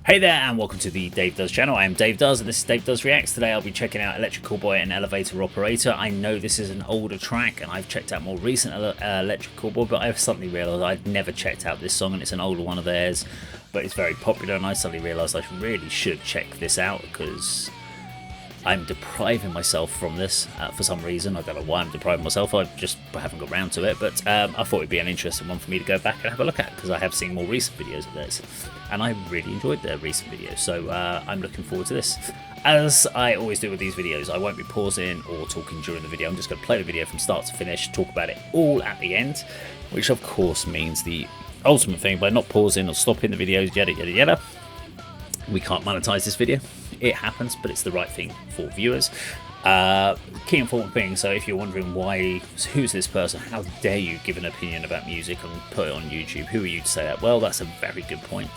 Hey there and welcome to the Dave Does channel. I am Dave Does and this is Dave Does Reacts. Today I'll be checking out Electric Callboy and Elevator Operator. I know this is an older track and I've checked out more recent Electric Callboy, but I've suddenly realised I'd never checked out this song, and it's an older one of theirs, but it's very popular, and I suddenly realised I really should check this out because I'm depriving myself from this for some reason. I don't know why I'm depriving myself, I just haven't got round to it, but I thought it'd be an interesting one for me to go back and have a look at because I have seen more recent videos of theirs and I really enjoyed their recent videos, so I'm looking forward to this. As I always do with these videos, I won't be pausing or talking during the video. I'm just going to play the video from start to finish, talk about it all at the end, which of course means the ultimate thing by not pausing or stopping the videos, yada yada yada. We can't monetize this video. It happens, but it's the right thing for viewers. Key important thing, so if you're wondering who's this person, how dare you give an opinion about music and put it on YouTube, who are you to say that? Well, that's a very good point.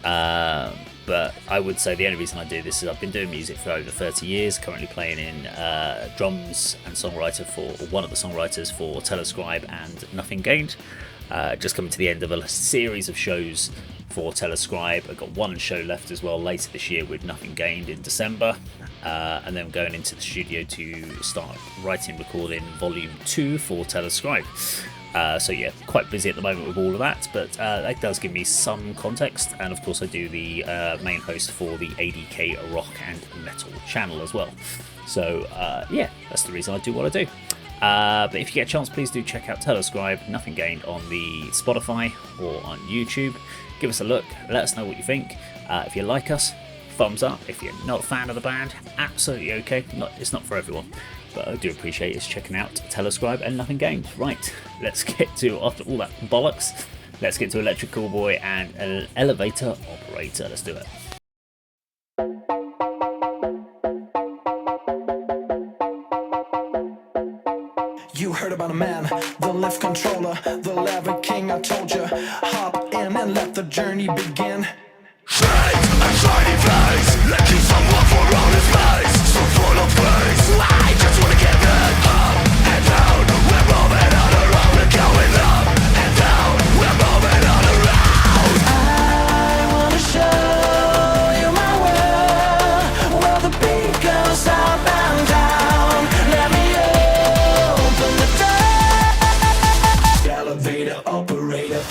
But I would say the only reason I do this is I've been doing music for over 30 years, currently playing in drums and songwriter for one of the songwriters for Telescribe and Nothing Gained. Just coming to the end of a series of shows for Telescribe. I've got one show left as well later this year with Nothing Gained in December, and then going into the studio to start writing, recording volume 2 for Telescribe. So yeah, quite busy at the moment with all of that, but that does give me some context, and of course I do the main host for the ADK Rock and Metal channel as well. So yeah, that's the reason I do what I do. But if you get a chance, please do check out Telescribe, Nothing Gained on the Spotify or on YouTube. Give us a look, let us know what you think. If you like us, thumbs up. If you're not a fan of the band, absolutely okay. It's not for everyone, but I do appreciate us checking out Telescribe and Nothing Gained. Right, let's get to, after all that bollocks, let's get to Electric Callboy and Elevator Operator. Let's do it. You heard about a man, the lift controller, the lever king. I told you, hop in and let the journey begin. Shake a shiny face, like he's someone for outer space, so full of grace. I just wanna get it up and down. We're moving on around, we're going up and down. We're moving on around. I wanna show you my world, where the beat goes up and down. Let me open the door. Elevator operator.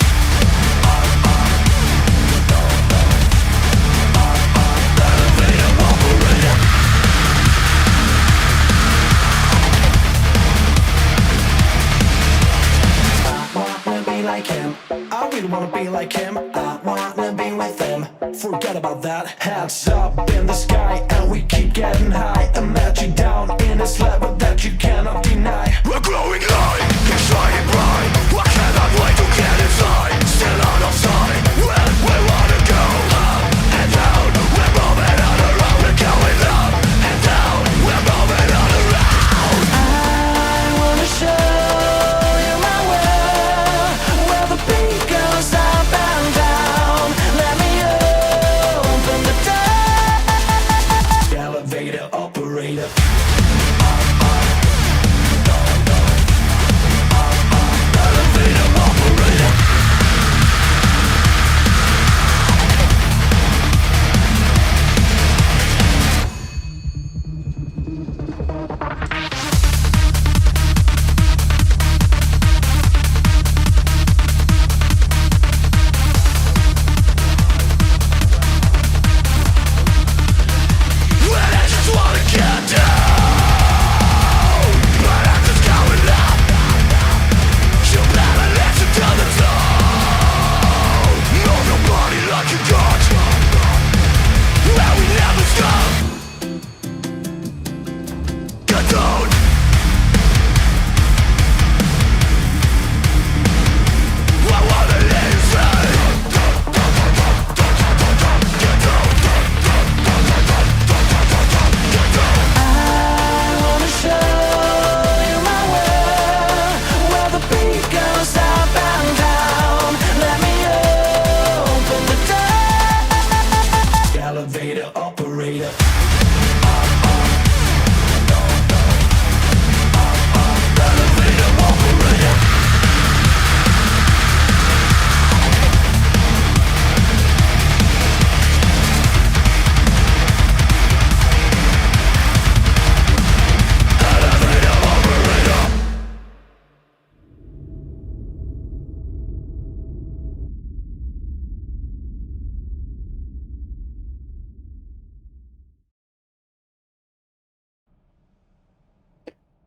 Like him, I really wanna be like him. I wanna be with him. Forget about that. Heads up in the sky and we keep getting high. Imagine down in this level that you cannot deny. We're growing light, keep shining bright. I cannot wait to get inside. Still out of sight, when we wanna go up and down. We're moving on around, we're going up and down. We're moving on around. I wanna show you my world, where the beat goes up and down. Let me open the door. Elevator operator.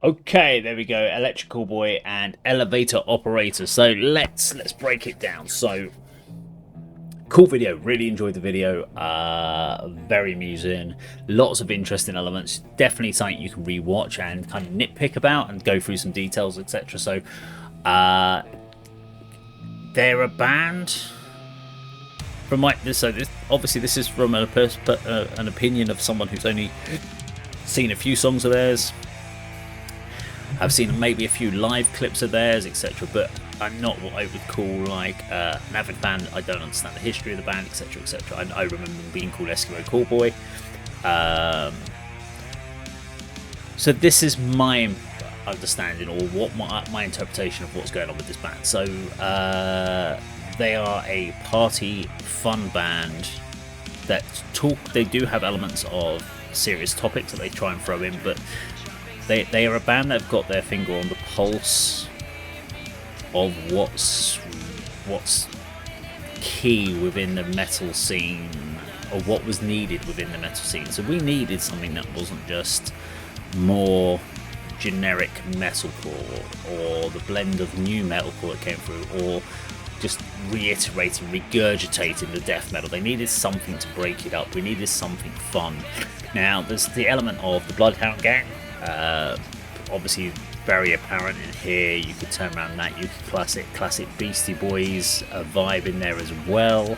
Okay, there we go. Electric Callboy and Elevator Operator. So let's break it down. So cool video. Really enjoyed the video. Very amusing. Lots of interesting elements. Definitely something you can rewatch and kind of nitpick about and go through some details, etc. So they're a band. From obviously this is from an opinion of someone who's only seen a few songs of theirs. I've seen maybe a few live clips of theirs, etc. But I'm not what I would call like an avid fan. I don't understand the history of the band, etc., etc. I remember them being called Eskimo Callboy. So this is my understanding, or what my interpretation of what's going on with this band. So they are a party fun band that they do have elements of serious topics that they try and throw in, but they are a band that have got their finger on the pulse of what's key within the metal scene, or what was needed within the metal scene. So we needed something that wasn't just more generic metalcore, or the blend of new metalcore that came through, or just reiterating, regurgitating the death metal. They needed something to break it up. We needed something fun. Now, there's the element of the Bloodhound Gang. Obviously, very apparent in here. You could turn around that. You could classic Beastie Boys vibe in there as well.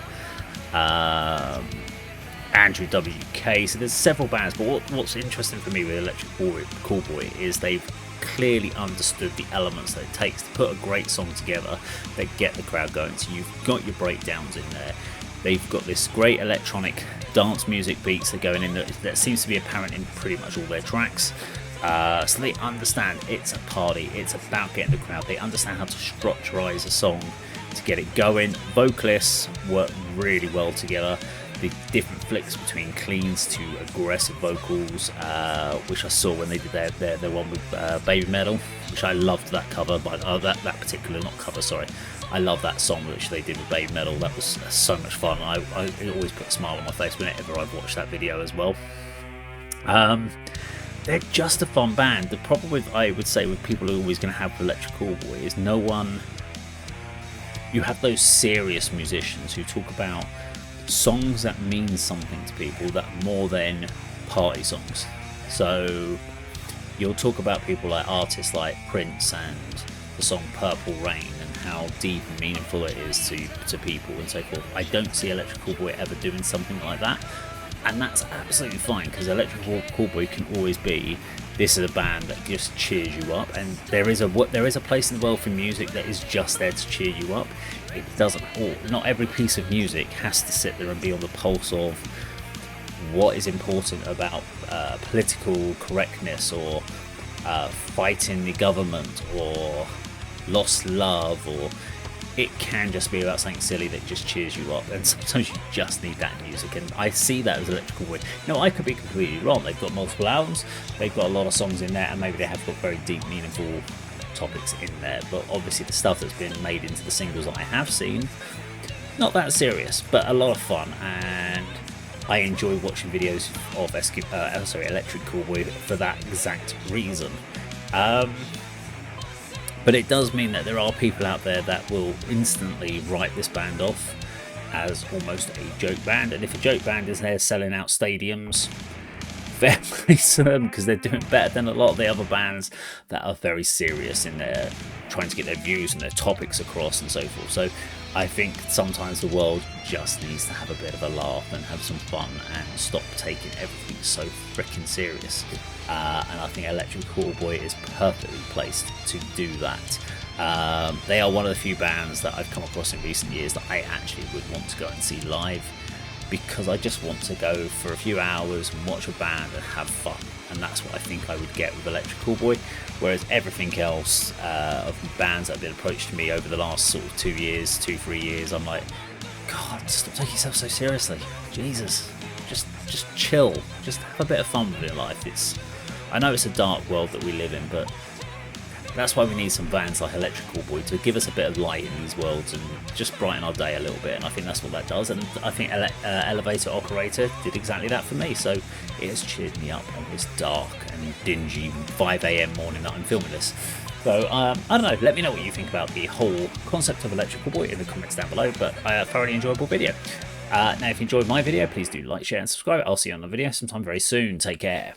Andrew WK. So there's several bands. But what's interesting for me with Electric Callboy is they've clearly understood the elements that it takes to put a great song together that get the crowd going. So you've got your breakdowns in there. They've got this great electronic dance music beats that are going in that seems to be apparent in pretty much all their tracks. So they understand it's a party, it's about getting the crowd. They understand how to structurize a song to get it going. Vocalists work really well together. The different flicks between cleans to aggressive vocals, which I saw when they did their one with Baby Metal, which I loved that cover, but that particular, not cover, sorry. I love that song which they did with Baby Metal. That was so much fun. It always put a smile on my face whenever I've watched that video as well. They're just a fun band. The problem with, I would say, with people who are always going to have Electric Callboy is no one. You have those serious musicians who talk about songs that mean something to people that are more than party songs. So you'll talk about people like artists like Prince and the song Purple Rain and how deep and meaningful it is to people and so forth. I don't see Electric Callboy ever doing something like that, and that's absolutely fine, because Electric Callboy can always be, this is a band that just cheers you up, and there is a place in the world for music that is just there to cheer you up. It doesn't, not every piece of music has to sit there and be on the pulse of what is important about political correctness, or fighting the government, or lost love, or it can just be about something silly that just cheers you up, and sometimes you just need that music, and I see that as Electric Callboy. No, I could be completely wrong. They've got multiple albums, they've got a lot of songs in there, and maybe they have got very deep, meaningful topics in there, but obviously the stuff that's been made into the singles that I have seen, not that serious, but a lot of fun, and I enjoy watching videos of Electric Callboy for that exact reason. But it does mean that there are people out there that will instantly write this band off as almost a joke band, and if a joke band is there selling out stadiums, fair play to them, because they're doing better than a lot of the other bands that are very serious in their trying to get their views and their topics across and so forth. So I think sometimes the world just needs to have a bit of a laugh and have some fun and stop taking everything so freaking serious. And I think Electric Callboy is perfectly placed to do that. They are one of the few bands that I've come across in recent years that I actually would want to go and see live, because I just want to go for a few hours and watch a band and have fun, and that's what I think I would get with Electric Callboy. Whereas everything else of bands that have been approached to me over the last sort of 3 years, I'm like, God, stop taking yourself so seriously. Jesus, just chill, just have a bit of fun with your life. I know it's a dark world that we live in, but That's why we need some bands like Electric Callboy to give us a bit of light in these worlds and just brighten our day a little bit, and I think that's what that does, and I think Elevator Operator did exactly that for me, so it has cheered me up on this dark and dingy 5 AM morning that I'm filming this. So, I don't know, let me know what you think about the whole concept of Electric Callboy in the comments down below, but a thoroughly enjoyable video. Now, if you enjoyed my video, please do like, share and subscribe. I'll see you on the video sometime very soon. Take care.